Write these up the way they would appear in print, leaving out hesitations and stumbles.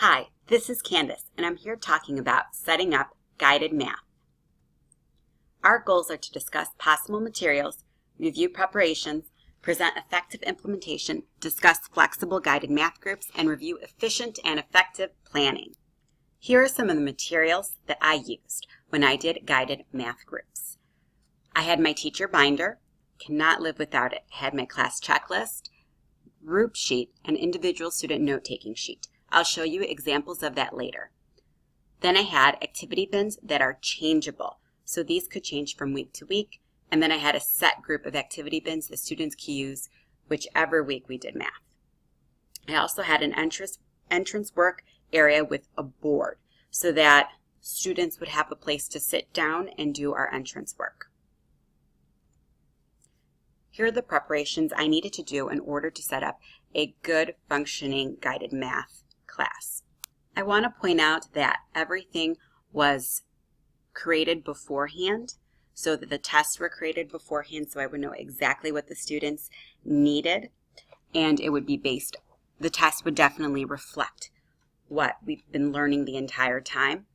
Hi, this is Candace, and I'm here talking about setting up guided math. Our goals are to discuss possible materials, review preparations, present effective implementation, discuss flexible guided math groups, and review efficient and effective planning. Here are some of the materials that I used when I did guided math groups. I had my teacher binder, cannot live without it. I had my class checklist, group sheet, and individual student note-taking sheet. I'll show you examples of that later. Then I had activity bins that are changeable, so these could change from week to week. And then I had a set group of activity bins the students could use whichever week we did math. I also had an entrance work area with a board so that students would have a place to sit down and do our entrance work. Here are the preparations I needed to do in order to set up a good functioning guided math class. I want to point out that everything was created beforehand, so that the tests were created beforehand, so I would know exactly what the students needed, and it would be the test would definitely reflect what we've been learning the entire time.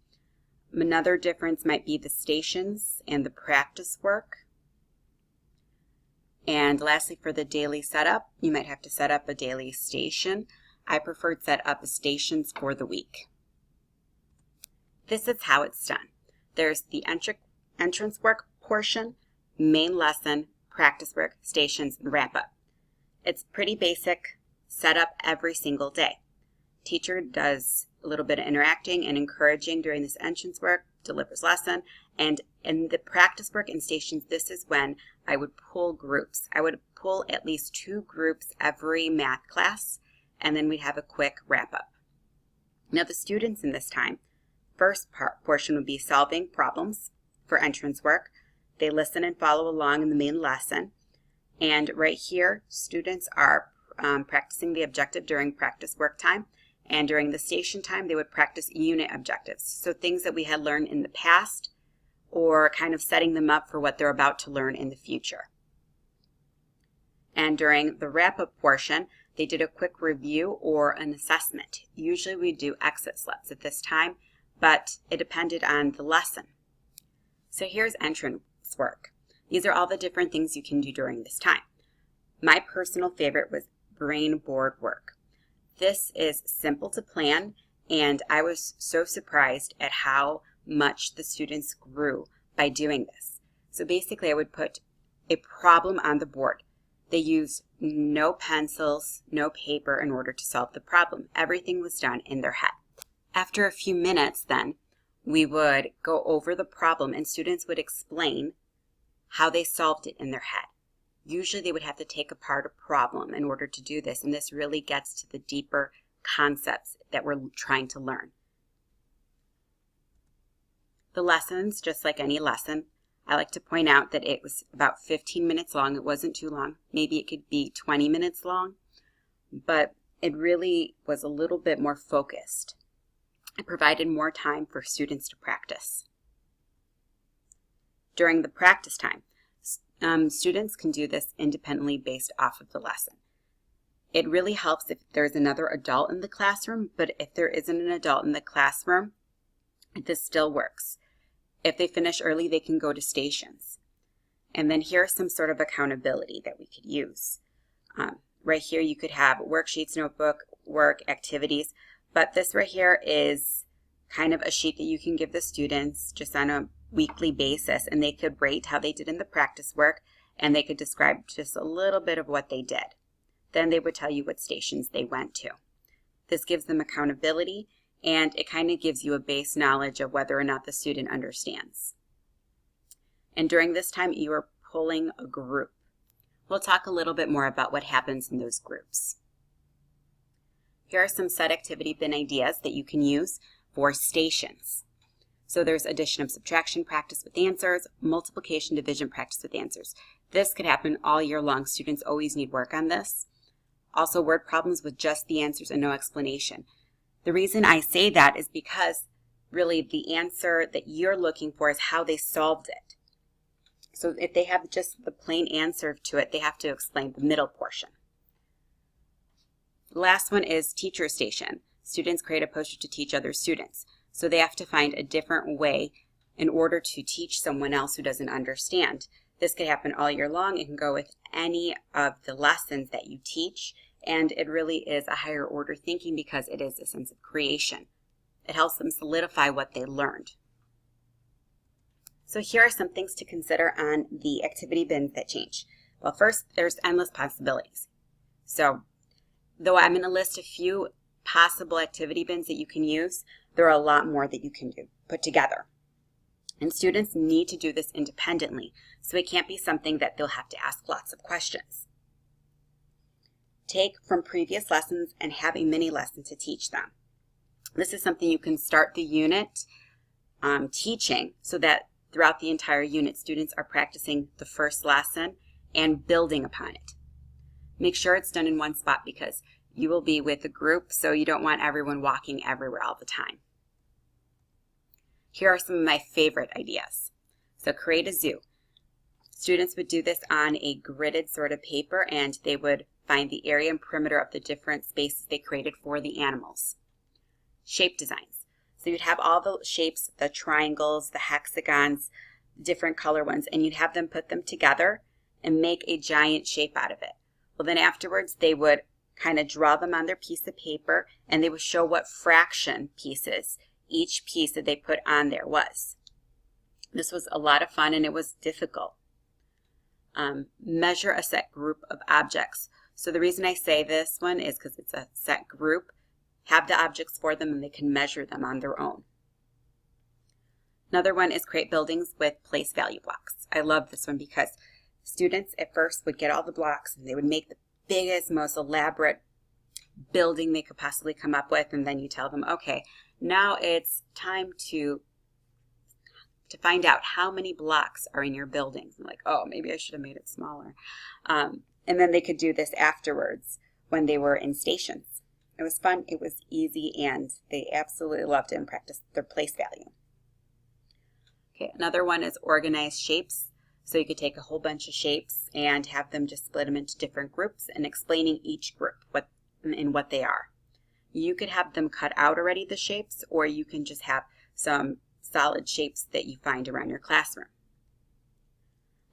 Another difference might be the stations and the practice work. And lastly, for the daily setup, you might have to set up a daily station. I preferred set up stations for the week. This is how it's done. There's the entrance work portion, main lesson, practice work, stations, and wrap up. It's pretty basic setup every single day. Teacher does a little bit of interacting and encouraging during this entrance work, delivers lesson, and in the practice work and stations, this is when I would pull groups. I would pull at least 2 groups every math class, and then we'd have a quick wrap up. Now the students in this time, first portion would be solving problems for entrance work. They listen and follow along in the main lesson. And right here, students are practicing the objective during practice work time. And during the station time, they would practice unit objectives. So things that we had learned in the past, or kind of setting them up for what they're about to learn in the future. And during the wrap-up portion, they did a quick review or an assessment. Usually we do exit slips at this time, but it depended on the lesson. So here's entrance work. These are all the different things you can do during this time. My personal favorite was brain board work. This is simple to plan, and I was so surprised at how much the students grew by doing this. So basically I would put a problem on the board. They used no pencils, no paper in order to solve the problem. Everything was done in their head. After a few minutes then, we would go over the problem and students would explain how they solved it in their head. Usually they would have to take apart a problem in order to do this, and this really gets to the deeper concepts that we're trying to learn. The lessons, just like any lesson, I like to point out that it was about 15 minutes long. It wasn't too long. Maybe it could be 20 minutes long, but it really was a little bit more focused. It provided more time for students to practice. During the practice time, students can do this independently based off of the lesson. It really helps if there's another adult in the classroom, but if there isn't an adult in the classroom, this still works. If they finish early, they can go to stations. And then here's some sort of accountability that we could use. Right here you could have worksheets, notebook, work, activities, but this right here is kind of a sheet that you can give the students just on a weekly basis, and they could rate how they did in the practice work, and they could describe just a little bit of what they did. Then they would tell you what stations they went to. This gives them accountability, and it kind of gives you a base knowledge of whether or not the student understands. And during this time, you are pulling a group. We'll talk a little bit more about what happens in those groups. Here are some set activity bin ideas that you can use for stations. So there's addition and subtraction practice with answers, multiplication, division practice with answers. This could happen all year long. Students always need work on this. Also word problems with just the answers and no explanation. The reason I say that is because really the answer that you're looking for is how they solved it. So if they have just the plain answer to it, they have to explain the middle portion. The last one is teacher station. Students create a poster to teach other students. So they have to find a different way in order to teach someone else who doesn't understand. This could happen all year long. It can go with any of the lessons that you teach, and it really is a higher order thinking because it is a sense of creation. It helps them solidify what they learned. So here are some things to consider on the activity bins that change. Well, first, there's endless possibilities. So though I'm going to list a few possible activity bins that you can use, there are a lot more that you can put together. And students need to do this independently, so it can't be something that they'll have to ask lots of questions. Take from previous lessons and have a mini lesson to teach them. This is something you can start the unit teaching so that throughout the entire unit, students are practicing the first lesson and building upon it. Make sure it's done in one spot because you will be with a group, so you don't want everyone walking everywhere all the time. Here are some of my favorite ideas. So create a zoo. Students would do this on a gridded sort of paper, and they would find the area and perimeter of the different spaces they created for the animals. Shape designs. So you'd have all the shapes, the triangles, the hexagons, different color ones, and you'd have them put them together and make a giant shape out of it. Well, then afterwards they would kind of draw them on their piece of paper, and they would show what fraction pieces each piece that they put on there was. This was a lot of fun, and it was difficult. Measure a set group of objects. So the reason I say this one is because it's a set group. Have the objects for them and they can measure them on their own. Another one is create buildings with place value blocks. I love this one because students at first would get all the blocks and they would make the biggest, most elaborate building they could possibly come up with, and then you tell them, okay, now it's time to find out how many blocks are in your building. I'm like, oh, maybe I should have made it smaller. And then they could do this afterwards when they were in stations. It was fun, it was easy, and they absolutely loved it and practiced their place value. Okay, another one is organize shapes. So you could take a whole bunch of shapes and have them just split them into different groups and explaining each group what they are. You could have them cut out already, the shapes, or you can just have some solid shapes that you find around your classroom.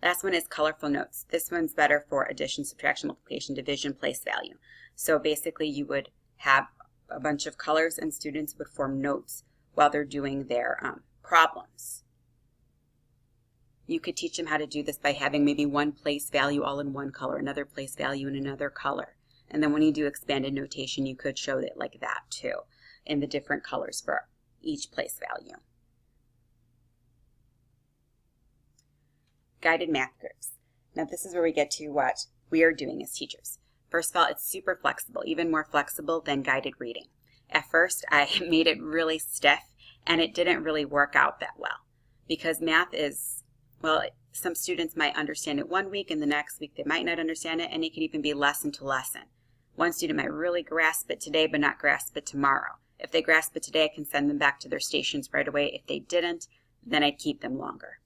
Last one is colorful notes. This one's better for addition, subtraction, multiplication, division, place value. So basically you would have a bunch of colors and students would form notes while they're doing their problems. You could teach them how to do this by having maybe one place value all in one color, another place value in another color. And then when you do expanded notation, you could show it like that too, in the different colors for each place value. Guided math groups. Now this is where we get to what we are doing as teachers. First of all, it's super flexible, even more flexible than guided reading. At first, I made it really stiff, and it didn't really work out that well because math is, well, some students might understand it one week and the next week they might not understand it, and it can even be lesson to lesson. One student might really grasp it today but not grasp it tomorrow. If they grasp it today, I can send them back to their stations right away. If they didn't, then I'd keep them longer.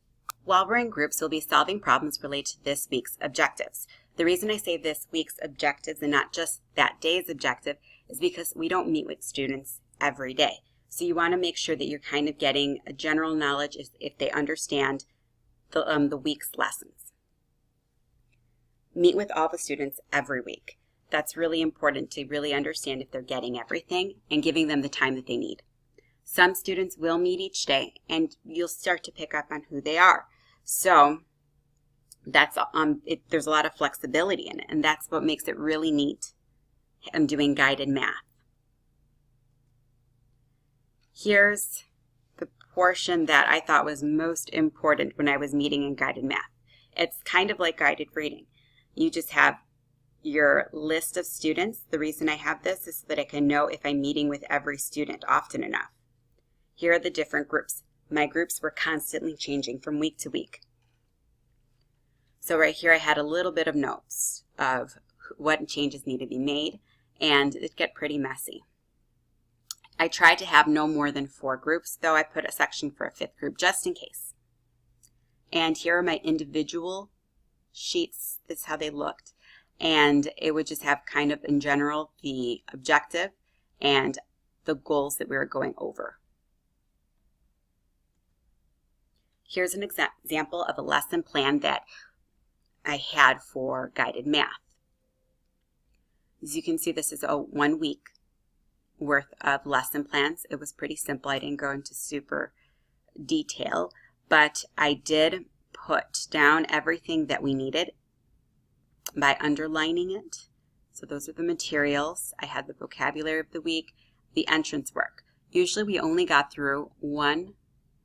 While we're in groups, we'll be solving problems related to this week's objectives. The reason I say this week's objectives and not just that day's objective is because we don't meet with students every day. So you want to make sure that you're kind of getting a general knowledge if they understand the week's lessons. Meet with all the students every week. That's really important to really understand if they're getting everything and giving them the time that they need. Some students will meet each day and you'll start to pick up on who they are. So that's there's a lot of flexibility in it, and that's what makes it really neat. I'm doing guided math. Here's the portion that I thought was most important when I was meeting in guided math. It's kind of like guided reading. You just have your list of students. The reason I have this is so that I can know if I'm meeting with every student often enough. Here are the different groups. My groups were constantly changing from week to week. So right here I had a little bit of notes of what changes need to be made, and it got pretty messy. I tried to have no more than 4 groups, though I put a section for a 5th group just in case. And here are my individual sheets. This is how they looked. And it would just have kind of in general the objective and the goals that we were going over. Here's an example of a lesson plan that I had for guided math. As you can see, this is a 1 week worth of lesson plans. It was pretty simple. I didn't go into super detail, but I did put down everything that we needed by underlining it. So those are the materials. I had the vocabulary of the week, the entrance work. Usually we only got through one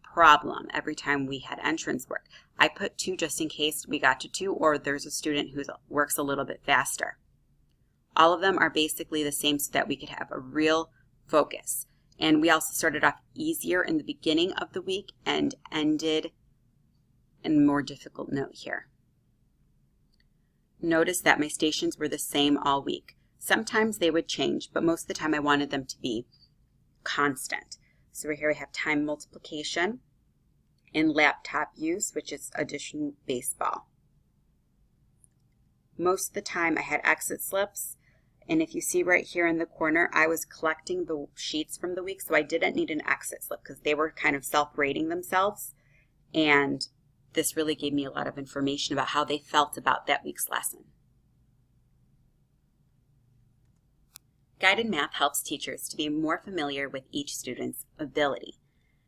problem every time we had entrance work. I put 2 just in case we got to 2 or there's a student who works a little bit faster. All of them are basically the same so that we could have a real focus. And we also started off easier in the beginning of the week and ended in a more difficult note here. Notice that my stations were the same all week. Sometimes they would change, but most of the time I wanted them to be constant. So right here we have time multiplication and laptop use, which is addition baseball. Most of the time I had exit slips, and if you see right here in the corner, I was collecting the sheets from the week, so I didn't need an exit slip because they were kind of self-rating themselves, and this really gave me a lot of information about how they felt about that week's lesson. Guided math helps teachers to be more familiar with each student's ability.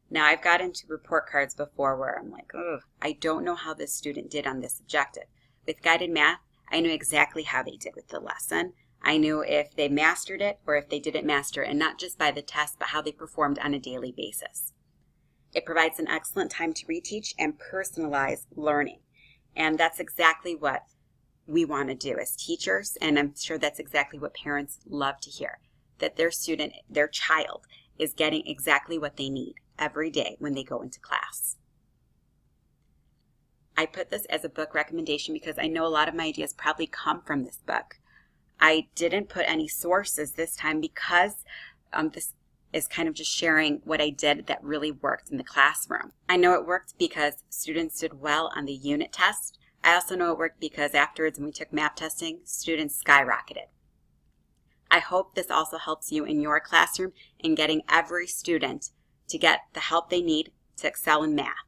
Now, I've got into report cards before where I'm like, oh, I don't know how this student did on this objective. With guided math, I knew exactly how they did with the lesson. I knew if they mastered it or if they didn't master it, and not just by the test, but how they performed on a daily basis. It provides an excellent time to reteach and personalize learning. And that's exactly what we want to do as teachers, and I'm sure that's exactly what parents love to hear, that their student, their child, is getting exactly what they need every day when they go into class. I put this as a book recommendation because I know a lot of my ideas probably come from this book. I didn't put any sources this time because this is kind of just sharing what I did that really worked in the classroom. I know it worked because students did well on the unit test. I also know it worked because afterwards when we took map testing, students skyrocketed. I hope this also helps you in your classroom in getting every student to get the help they need to excel in math.